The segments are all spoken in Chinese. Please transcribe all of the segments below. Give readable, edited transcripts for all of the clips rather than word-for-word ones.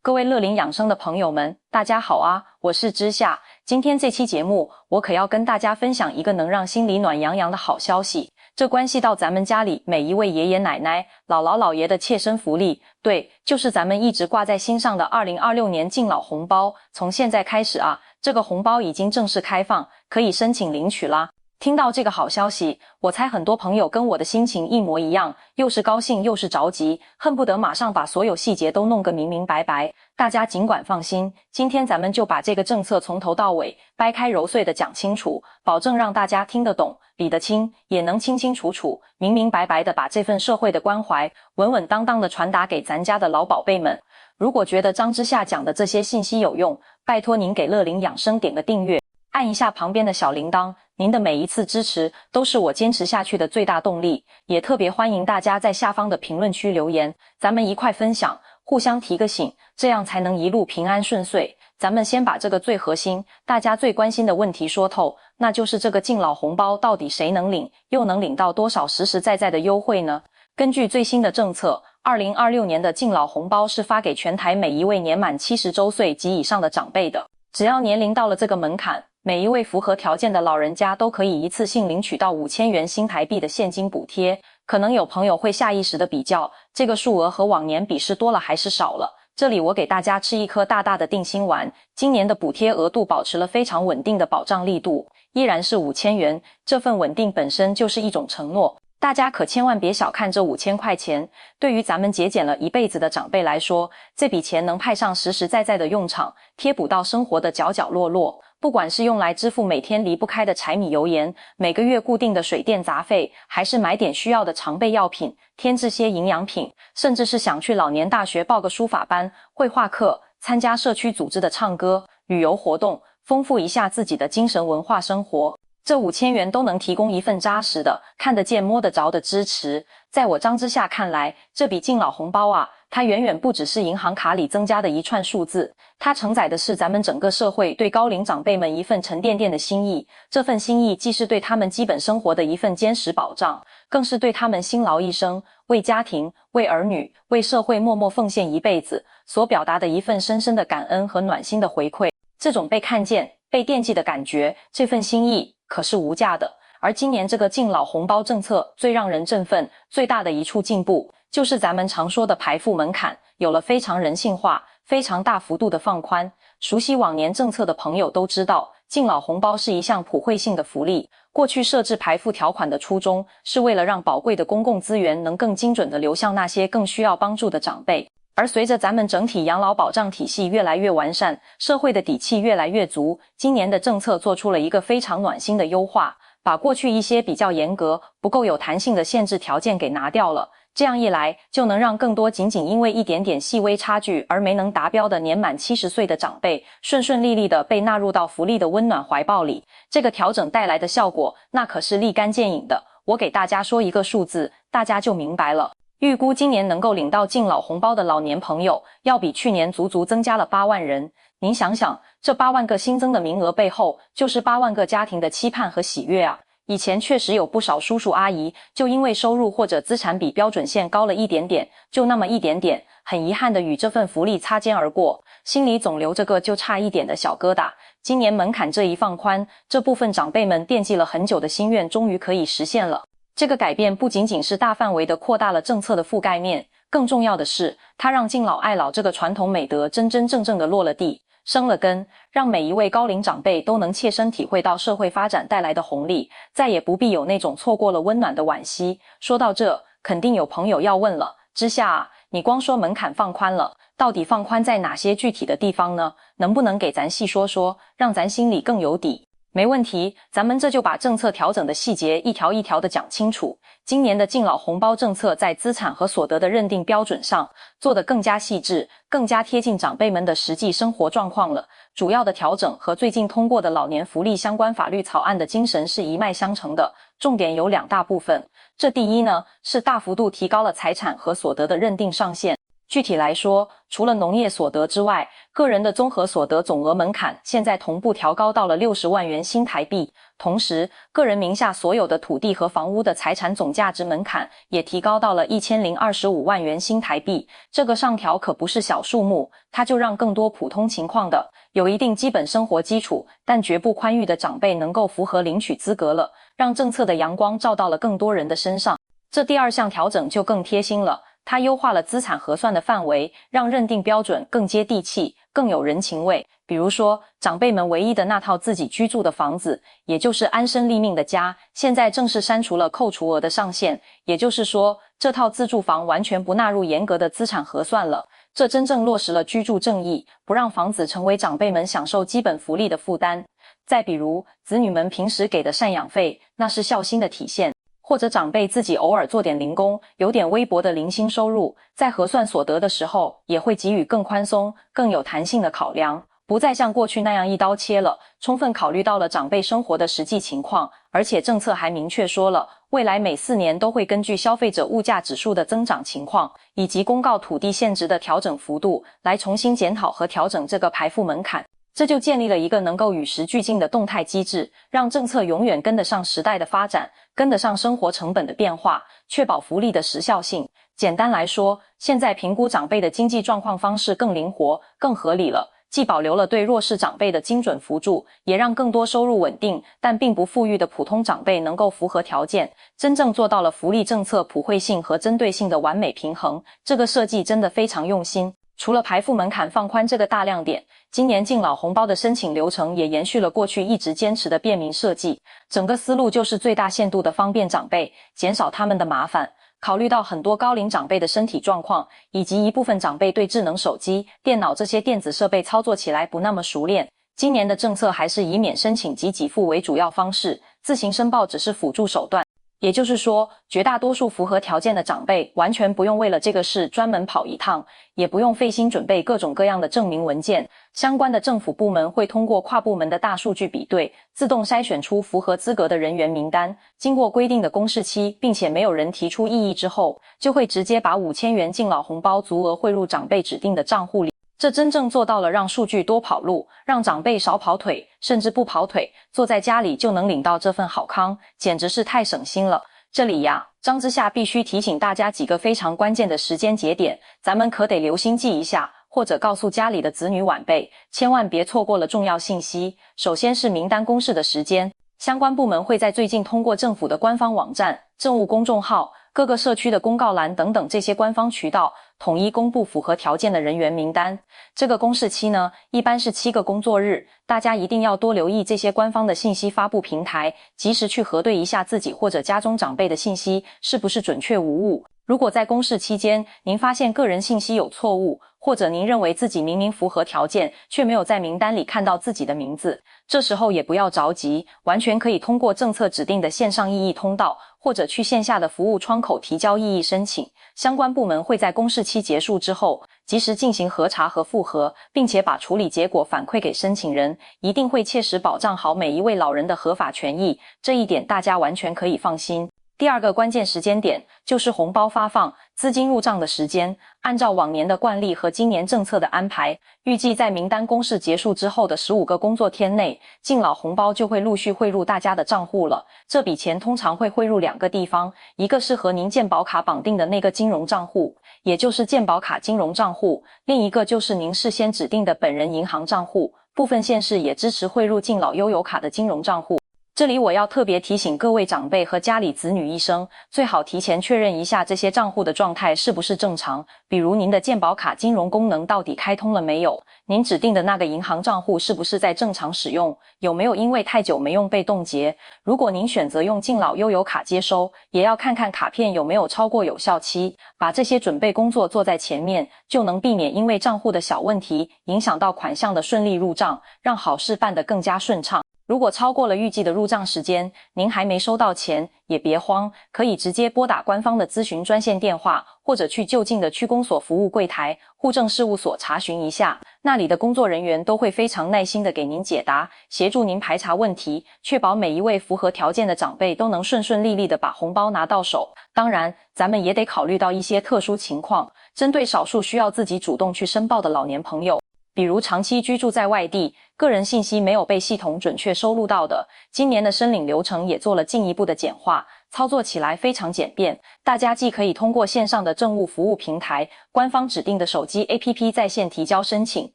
各位乐龄养生的朋友们，大家好啊，我是知夏。今天这期节目，我可要跟大家分享一个能让心里暖洋洋的好消息。这关系到咱们家里每一位爷爷奶奶、姥姥姥爷的切身福利。对，就是咱们一直挂在心上的2026年敬老红包。从现在开始啊，这个红包已经正式开放，可以申请领取啦。听到这个好消息，我猜很多朋友跟我的心情一模一样，又是高兴又是着急，恨不得马上把所有细节都弄个明明白白。大家尽管放心，今天咱们就把这个政策从头到尾掰开揉碎的讲清楚，保证让大家听得懂、理得清，也能清清楚楚、明明白白的把这份社会的关怀稳稳当当的传达给咱家的老宝贝们。如果觉得张之夏讲的这些信息有用，拜托您给乐龄养生点个订阅，按一下旁边的小铃铛，您的每一次支持都是我坚持下去的最大动力。也特别欢迎大家在下方的评论区留言，咱们一块分享，互相提个醒，这样才能一路平安顺遂。咱们先把这个最核心、大家最关心的问题说透，那就是这个敬老红包到底谁能领，又能领到多少实实在在的优惠呢？根据最新的政策，2026年的敬老红包是发给全台每一位年满70周岁及以上的长辈的。只要年龄到了这个门槛，每一位符合条件的老人家都可以一次性领取到5000元新台币的现金补贴。可能有朋友会下意识的比较，这个数额和往年比是多了还是少了？这里我给大家吃一颗大大的定心丸，今年的补贴额度保持了非常稳定的保障力度，依然是5000元，这份稳定本身就是一种承诺。大家可千万别小看这5000块钱，对于咱们节俭了一辈子的长辈来说，这笔钱能派上实实在在的用场，贴补到生活的角角落落。不管是用来支付每天离不开的柴米油盐，每个月固定的水电杂费，还是买点需要的常备药品，添置些营养品，甚至是想去老年大学报个书法班、绘画课，参加社区组织的唱歌、旅游活动，丰富一下自己的精神文化生活。这5000元都能提供一份扎实的、看得见摸得着的支持。在我张之夏看来，这笔敬老红包啊，它远远不只是银行卡里增加的一串数字，它承载的是咱们整个社会对高龄长辈们一份沉甸甸的心意。这份心意既是对他们基本生活的一份坚实保障，更是对他们辛劳一生，为家庭、为儿女、为社会默默奉献一辈子所表达的一份深深的感恩和暖心的回馈。这种被看见、被惦记的感觉，这份心意可是无价的。而今年这个敬老红包政策最让人振奋、最大的一处进步，就是咱们常说的排付门槛有了非常人性化、非常大幅度的放宽。熟悉往年政策的朋友都知道，敬老红包是一项普惠性的福利，过去设置排付条款的初衷是为了让宝贵的公共资源能更精准地流向那些更需要帮助的长辈。而随着咱们整体养老保障体系越来越完善，社会的底气越来越足，今年的政策做出了一个非常暖心的优化，把过去一些比较严格、不够有弹性的限制条件给拿掉了。这样一来，就能让更多仅仅因为一点点细微差距而没能达标的年满70岁的长辈，顺顺利利地被纳入到福利的温暖怀抱里。这个调整带来的效果，那可是立竿见影的。我给大家说一个数字，大家就明白了。预估今年能够领到敬老红包的老年朋友，要比去年足足增加了8万人。您想想，这8万个新增的名额背后，就是8万个家庭的期盼和喜悦啊！以前确实有不少叔叔阿姨，就因为收入或者资产比标准线高了一点点，就那么一点点，很遗憾的与这份福利擦肩而过，心里总留着个就差一点的小疙瘩。今年门槛这一放宽，这部分长辈们惦记了很久的心愿终于可以实现了。这个改变不仅仅是大范围地扩大了政策的覆盖面，更重要的是，它让敬老爱老这个传统美德真真正正地落了地，生了根，让每一位高龄长辈都能切身体会到社会发展带来的红利，再也不必有那种错过了温暖的惋惜。说到这，肯定有朋友要问了，之夏啊，你光说门槛放宽了，到底放宽在哪些具体的地方呢？能不能给咱细说说，让咱心里更有底？没问题，咱们这就把政策调整的细节一条一条的讲清楚。今年的敬老红包政策在资产和所得的认定标准上做得更加细致，更加贴近长辈们的实际生活状况了。主要的调整和最近通过的老年福利相关法律草案的精神是一脉相承的，重点有2大部分。这第一呢，是大幅度提高了财产和所得的认定上限。具体来说，除了农业所得之外，个人的综合所得总额门槛现在同步调高到了60万元新台币，同时，个人名下所有的土地和房屋的财产总价值门槛也提高到了1025万元新台币。这个上调可不是小数目，它就让更多普通情况的、有一定基本生活基础但绝不宽裕的长辈能够符合领取资格了，让政策的阳光照到了更多人的身上。这第二项调整就更贴心了，它优化了资产核算的范围，让认定标准更接地气，更有人情味。比如说，长辈们唯一的那套自己居住的房子，也就是安身立命的家，现在正式删除了扣除额的上限，也就是说，这套自住房完全不纳入严格的资产核算了。这真正落实了居住正义，不让房子成为长辈们享受基本福利的负担。再比如，子女们平时给的赡养费，那是孝心的体现。或者长辈自己偶尔做点零工，有点微薄的零星收入，在核算所得的时候，也会给予更宽松、更有弹性的考量，不再像过去那样一刀切了，充分考虑到了长辈生活的实际情况，而且政策还明确说了，未来每4年都会根据消费者物价指数的增长情况，以及公告土地现值的调整幅度，来重新检讨和调整这个排富门槛。这就建立了一个能够与时俱进的动态机制，让政策永远跟得上时代的发展，跟得上生活成本的变化，确保福利的时效性。简单来说，现在评估长辈的经济状况方式更灵活、更合理了，既保留了对弱势长辈的精准扶助，也让更多收入稳定但并不富裕的普通长辈能够符合条件，真正做到了福利政策普惠性和针对性的完美平衡。这个设计真的非常用心。除了排富门槛放宽这个大亮点，今年敬老红包的申请流程也延续了过去一直坚持的便民设计，整个思路就是最大限度的方便长辈，减少他们的麻烦。考虑到很多高龄长辈的身体状况，以及一部分长辈对智能手机、电脑这些电子设备操作起来不那么熟练，今年的政策还是以免申请及给付为主要方式，自行申报只是辅助手段。也就是说，绝大多数符合条件的长辈完全不用为了这个事专门跑一趟，也不用费心准备各种各样的证明文件。相关的政府部门会通过跨部门的大数据比对，自动筛选出符合资格的人员名单，经过规定的公示期，并且没有人提出异议之后，就会直接把5000元敬老红包足额汇入长辈指定的账户里。这真正做到了让数据多跑路，让长辈少跑腿，甚至不跑腿，坐在家里就能领到这份好康，简直是太省心了。这里呀，张之夏必须提醒大家几个非常关键的时间节点，咱们可得留心记一下，或者告诉家里的子女晚辈，千万别错过了重要信息。首先是名单公示的时间，相关部门会在最近通过政府的官方网站、政务公众号、各个社区的公告栏等等这些官方渠道统一公布符合条件的人员名单。这个公示期呢，一般是7个工作日，大家一定要多留意这些官方的信息发布平台，及时去核对一下自己或者家中长辈的信息是不是准确无误。如果在公示期间您发现个人信息有错误，或者您认为自己明明符合条件，却没有在名单里看到自己的名字，这时候也不要着急，完全可以通过政策指定的线上异议通道，或者去线下的服务窗口提交异议申请。相关部门会在公示期结束之后，及时进行核查和复核，并且把处理结果反馈给申请人，一定会切实保障好每一位老人的合法权益，这一点大家完全可以放心。第二个关键时间点就是红包发放、资金入账的时间。按照往年的惯例和今年政策的安排，预计在名单公示结束之后的15个工作天内，敬老红包就会陆续汇入大家的账户了。这笔钱通常会汇入2个地方，一个是和您健保卡绑定的那个金融账户，也就是健保卡金融账户，另一个就是您事先指定的本人银行账户。部分县市也支持汇入敬老悠游卡的金融账户。这里我要特别提醒各位长辈和家里子女一声，最好提前确认一下这些账户的状态是不是正常，比如您的健保卡金融功能到底开通了没有，您指定的那个银行账户是不是在正常使用，有没有因为太久没用被冻结。如果您选择用敬老悠游卡接收，也要看看卡片有没有超过有效期，把这些准备工作做在前面，就能避免因为账户的小问题影响到款项的顺利入账，让好事办得更加顺畅。如果超过了预计的入账时间，您还没收到钱，也别慌，可以直接拨打官方的咨询专线电话，或者去就近的区公所服务柜台、户政事务所查询一下，那里的工作人员都会非常耐心的给您解答，协助您排查问题，确保每一位符合条件的长辈都能顺顺利利的把红包拿到手。当然，咱们也得考虑到一些特殊情况，针对少数需要自己主动去申报的老年朋友，比如长期居住在外地，个人信息没有被系统准确收录到的，今年的申领流程也做了进一步的简化，操作起来非常简便。大家既可以通过线上的政务服务平台、官方指定的手机 APP 在线提交申请，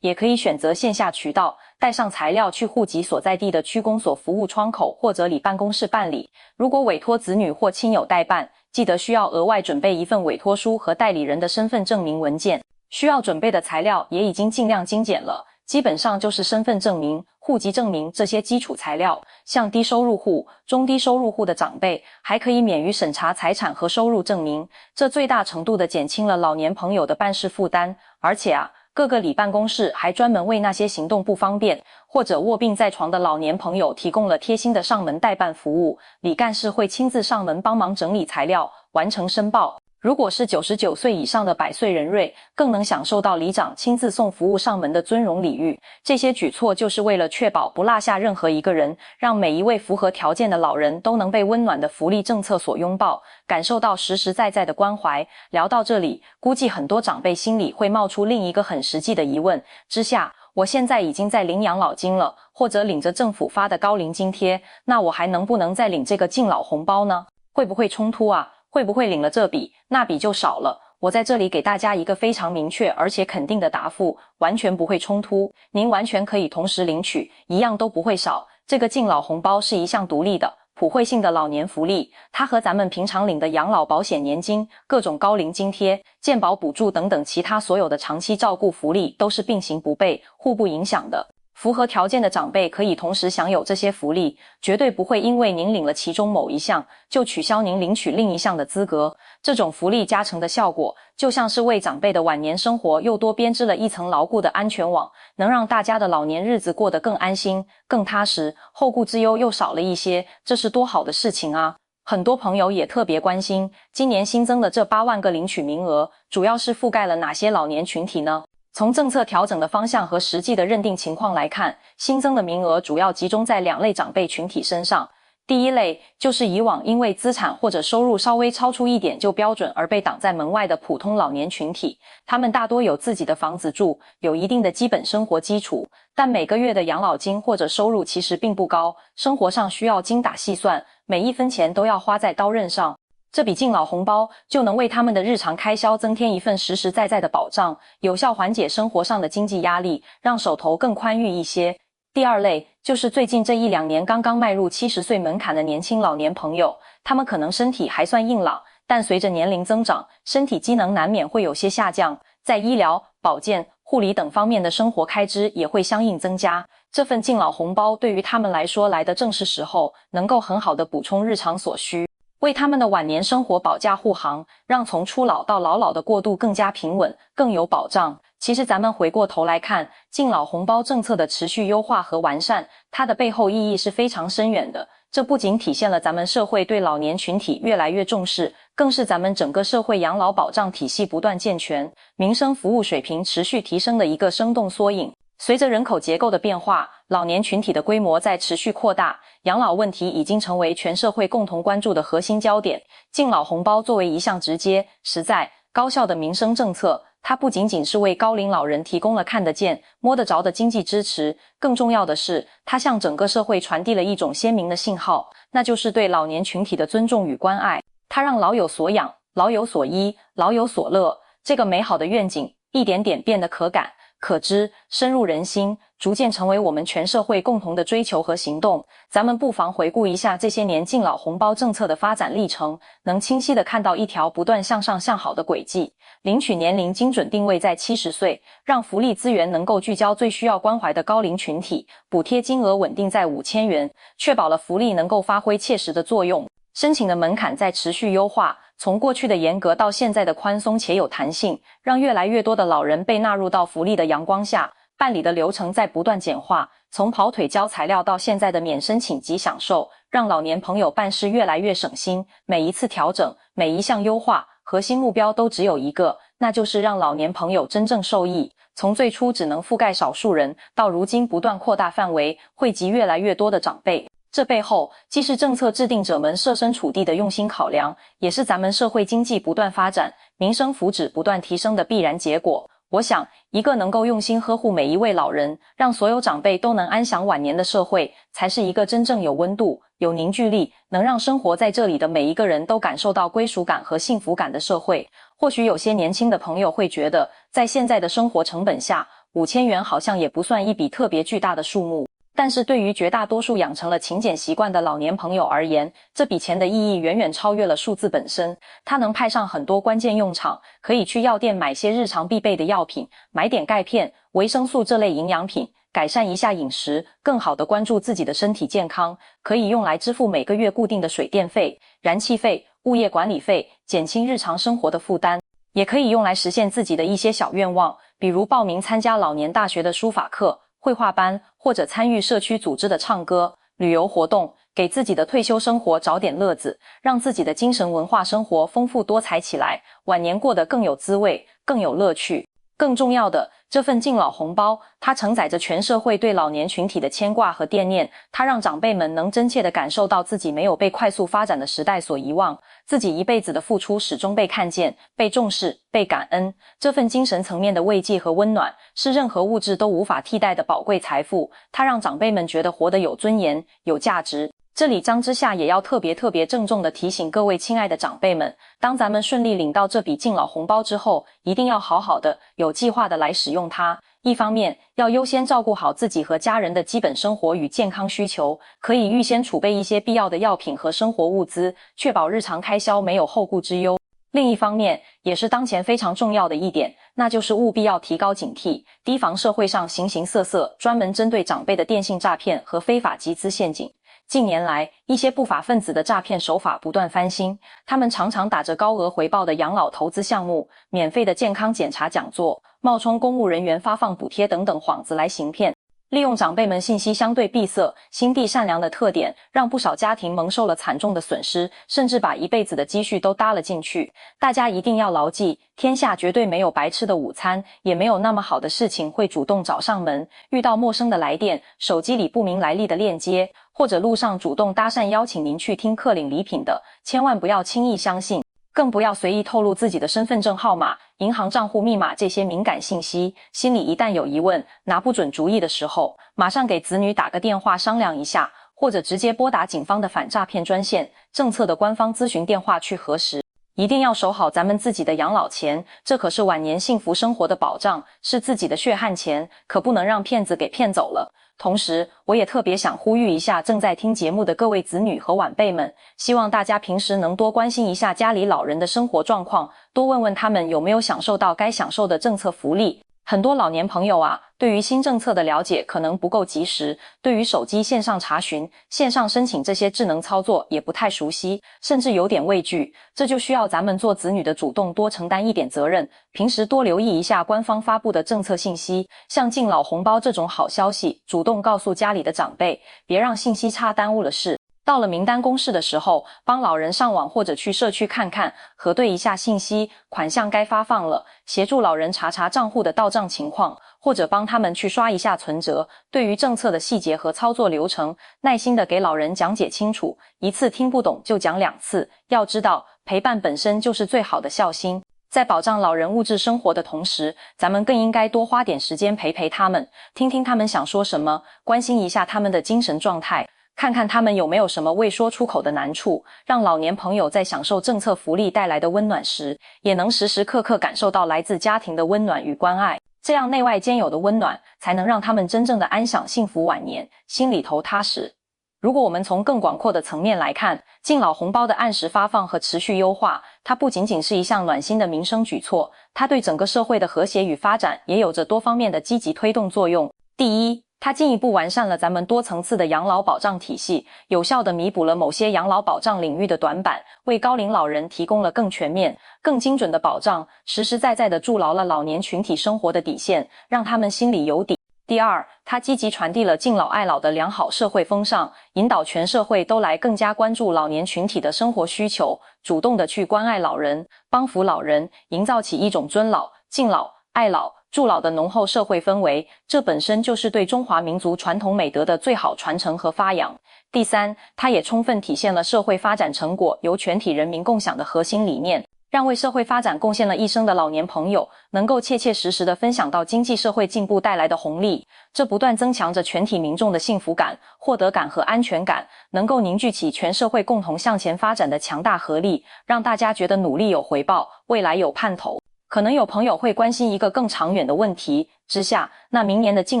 也可以选择线下渠道，带上材料去户籍所在地的区公所服务窗口或者里办公室办理。如果委托子女或亲友代办，记得需要额外准备一份委托书和代理人的身份证明文件。需要准备的材料也已经尽量精简了，基本上就是身份证明、户籍证明这些基础材料。像低收入户、中低收入户的长辈，还可以免于审查财产和收入证明，这最大程度地减轻了老年朋友的办事负担。而且各个里办公室还专门为那些行动不方便或者卧病在床的老年朋友提供了贴心的上门代办服务，里干事会亲自上门帮忙整理材料，完成申报。如果是99岁以上的100岁人瑞，更能享受到里长亲自送服务上门的尊荣礼遇。这些举措就是为了确保不落下任何一个人，让每一位符合条件的老人都能被温暖的福利政策所拥抱，感受到实实在在的关怀。聊到这里，估计很多长辈心里会冒出另一个很实际的疑问：之下，我现在已经在领养老金了，或者领着政府发的高龄津贴，那我还能不能再领这个敬老红包呢？会不会冲突啊？会不会领了这笔，那笔就少了？我在这里给大家一个非常明确而且肯定的答复，完全不会冲突，您完全可以同时领取，一样都不会少。这个敬老红包是一项独立的、普惠性的老年福利，它和咱们平常领的养老保险年金、各种高龄津贴、健保补助等等其他所有的长期照顾福利都是并行不悖、互不影响的。符合条件的长辈可以同时享有这些福利，绝对不会因为您领了其中某一项，就取消您领取另一项的资格。这种福利加成的效果，就像是为长辈的晚年生活又多编织了一层牢固的安全网，能让大家的老年日子过得更安心、更踏实，后顾之忧又少了一些，这是多好的事情啊！很多朋友也特别关心，今年新增的这8万个领取名额，主要是覆盖了哪些老年群体呢？从政策调整的方向和实际的认定情况来看，新增的名额主要集中在2类长辈群体身上。第一类就是以往因为资产或者收入稍微超出一点就标准而被挡在门外的普通老年群体，他们大多有自己的房子住，有一定的基本生活基础，但每个月的养老金或者收入其实并不高，生活上需要精打细算，每一分钱都要花在刀刃上。这笔敬老红包就能为他们的日常开销增添一份实实在在的保障，有效缓解生活上的经济压力，让手头更宽裕一些。第二类就是最近这1-2年刚刚迈入70岁门槛的年轻老年朋友，他们可能身体还算硬朗，但随着年龄增长，身体机能难免会有些下降，在医疗、保健、护理等方面的生活开支也会相应增加。这份敬老红包对于他们来说来的正是时候，能够很好的补充日常所需，为他们的晚年生活保驾护航，让从初老到老的过渡更加平稳，更有保障。其实咱们回过头来看，敬老红包政策的持续优化和完善，它的背后意义是非常深远的。这不仅体现了咱们社会对老年群体越来越重视，更是咱们整个社会养老保障体系不断健全，民生服务水平持续提升的一个生动缩影。随着人口结构的变化，老年群体的规模在持续扩大，养老问题已经成为全社会共同关注的核心焦点。敬老红包作为一项直接、实在、高效的民生政策，它不仅仅是为高龄老人提供了看得见、摸得着的经济支持，更重要的是，它向整个社会传递了一种鲜明的信号，那就是对老年群体的尊重与关爱。它让老有所养、老有所依、老有所乐，这个美好的愿景一点点变得可感、可知，深入人心，逐渐成为我们全社会共同的追求和行动。咱们不妨回顾一下这些年敬老红包政策的发展历程，能清晰地看到一条不断向上向好的轨迹。领取年龄精准定位在70岁，让福利资源能够聚焦最需要关怀的高龄群体，补贴金额稳定在5000元，确保了福利能够发挥切实的作用。申请的门槛在持续优化，从过去的严格到现在的宽松且有弹性，让越来越多的老人被纳入到福利的阳光下，办理的流程在不断简化，从跑腿交材料到现在的免申请及享受，让老年朋友办事越来越省心。每一次调整，每一项优化，核心目标都只有一个，那就是让老年朋友真正受益。从最初只能覆盖少数人，到如今不断扩大范围，惠及越来越多的长辈。这背后既是政策制定者们设身处地的用心考量，也是咱们社会经济不断发展、民生福祉不断提升的必然结果。我想，一个能够用心呵护每一位老人，让所有长辈都能安享晚年的社会，才是一个真正有温度、有凝聚力，能让生活在这里的每一个人都感受到归属感和幸福感的社会。或许有些年轻的朋友会觉得，在现在的生活成本下，5000元好像也不算一笔特别巨大的数目。但是对于绝大多数养成了勤俭习惯的老年朋友而言，这笔钱的意义远远超越了数字本身。它能派上很多关键用场，可以去药店买些日常必备的药品，买点钙片、维生素这类营养品，改善一下饮食，更好地关注自己的身体健康。可以用来支付每个月固定的水电费、燃气费、物业管理费，减轻日常生活的负担。也可以用来实现自己的一些小愿望，比如报名参加老年大学的书法课、绘画班，或者参与社区组织的唱歌、旅游活动，给自己的退休生活找点乐子，让自己的精神文化生活丰富多彩起来，晚年过得更有滋味，更有乐趣。更重要的，这份敬老红包，它承载着全社会对老年群体的牵挂和惦念，它让长辈们能真切地感受到自己没有被快速发展的时代所遗忘，自己一辈子的付出始终被看见、被重视、被感恩。这份精神层面的慰藉和温暖，是任何物质都无法替代的宝贵财富，它让长辈们觉得活得有尊严、有价值。这里张之夏也要特别郑重地提醒各位亲爱的长辈们，当咱们顺利领到这笔敬老红包之后，一定要好好的、有计划的来使用它。一方面，要优先照顾好自己和家人的基本生活与健康需求，可以预先储备一些必要的药品和生活物资，确保日常开销没有后顾之忧。另一方面，也是当前非常重要的一点，那就是务必要提高警惕，提防社会上形形色色专门针对长辈的电信诈骗和非法集资陷阱。近年来，一些不法分子的诈骗手法不断翻新，他们常常打着高额回报的养老投资项目、免费的健康检查讲座、冒充公务人员发放补贴等等幌子来行骗。利用长辈们信息相对闭塞、心地善良的特点，让不少家庭蒙受了惨重的损失，甚至把一辈子的积蓄都搭了进去。大家一定要牢记，天下绝对没有白吃的午餐，也没有那么好的事情会主动找上门。遇到陌生的来电、手机里不明来历的链接，或者路上主动搭讪邀请您去听课领礼品的，千万不要轻易相信。更不要随意透露自己的身份证号码、银行账户密码这些敏感信息。心里一旦有疑问、拿不准主意的时候，马上给子女打个电话商量一下，或者直接拨打警方的反诈骗专线、政策的官方咨询电话去核实。一定要守好咱们自己的养老钱，这可是晚年幸福生活的保障，是自己的血汗钱，可不能让骗子给骗走了。同时，我也特别想呼吁一下正在听节目的各位子女和晚辈们，希望大家平时能多关心一下家里老人的生活状况，多问问他们有没有享受到该享受的政策福利。很多老年朋友啊，对于新政策的了解可能不够及时，对于手机线上查询、线上申请这些智能操作也不太熟悉，甚至有点畏惧。这就需要咱们做子女的主动多承担一点责任，平时多留意一下官方发布的政策信息，像敬老红包这种好消息，主动告诉家里的长辈，别让信息差耽误了事。到了名单公示的时候，帮老人上网或者去社区看看，核对一下信息，款项该发放了，协助老人查查账户的到账情况，或者帮他们去刷一下存折。对于政策的细节和操作流程，耐心地给老人讲解清楚，一次听不懂就讲2次。要知道，陪伴本身就是最好的孝心。在保障老人物质生活的同时，咱们更应该多花点时间陪他们，听听他们想说什么，关心一下他们的精神状态，看看他们有没有什么未说出口的难处，让老年朋友在享受政策福利带来的温暖时，也能时时刻刻感受到来自家庭的温暖与关爱。这样内外兼有的温暖，才能让他们真正的安享幸福晚年，心里头踏实。如果我们从更广阔的层面来看，敬老红包的按时发放和持续优化，它不仅仅是一项暖心的民生举措，它对整个社会的和谐与发展也有着多方面的积极推动作用。第一，它进一步完善了咱们多层次的养老保障体系，有效地弥补了某些养老保障领域的短板，为高龄老人提供了更全面、更精准的保障，实实在在地筑牢了老年群体生活的底线，让他们心里有底。第二，它积极传递了敬老爱老的良好社会风尚，引导全社会都来更加关注老年群体的生活需求，主动地去关爱老人，帮扶老人，营造起一种尊老、敬老、爱老、助老的浓厚社会氛围，这本身就是对中华民族传统美德的最好传承和发扬。第三，它也充分体现了社会发展成果由全体人民共享的核心理念，让为社会发展贡献了一生的老年朋友能够切切实实地分享到经济社会进步带来的红利，这不断增强着全体民众的幸福感、获得感和安全感，能够凝聚起全社会共同向前发展的强大合力，让大家觉得努力有回报，未来有盼头。可能有朋友会关心一个更长远的问题，之下，那明年的敬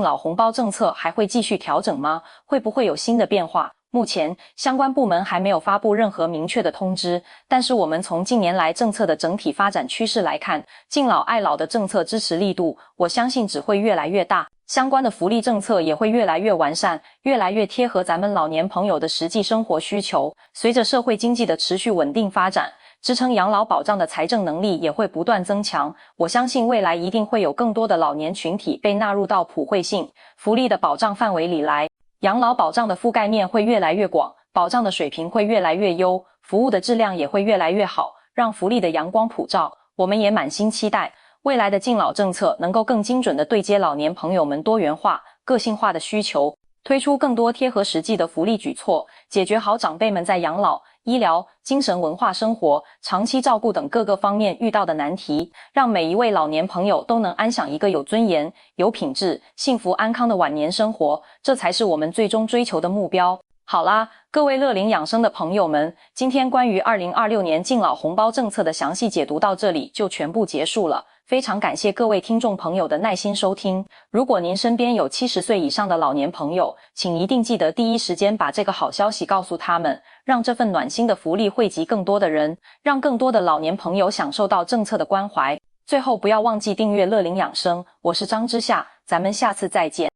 老红包政策还会继续调整吗？会不会有新的变化？目前，相关部门还没有发布任何明确的通知，但是我们从近年来政策的整体发展趋势来看，敬老爱老的政策支持力度，我相信只会越来越大，相关的福利政策也会越来越完善，越来越贴合咱们老年朋友的实际生活需求。随着社会经济的持续稳定发展，支撑养老保障的财政能力也会不断增强，我相信未来一定会有更多的老年群体被纳入到普惠性福利的保障范围里来，养老保障的覆盖面会越来越广，保障的水平会越来越优，服务的质量也会越来越好，让福利的阳光普照。我们也满心期待未来的敬老政策能够更精准地对接老年朋友们多元化、个性化的需求，推出更多贴合实际的福利举措，解决好长辈们在养老、医疗、精神文化生活、长期照顾等各个方面遇到的难题，让每一位老年朋友都能安享一个有尊严、有品质、幸福安康的晚年生活，这才是我们最终追求的目标。好啦，各位乐龄养生的朋友们，今天关于2026年敬老红包政策的详细解读到这里就全部结束了。非常感谢各位听众朋友的耐心收听。如果您身边有70岁以上的老年朋友，请一定记得第一时间把这个好消息告诉他们，让这份暖心的福利惠及更多的人，让更多的老年朋友享受到政策的关怀。最后不要忘记订阅乐龄养生，我是张之夏，咱们下次再见。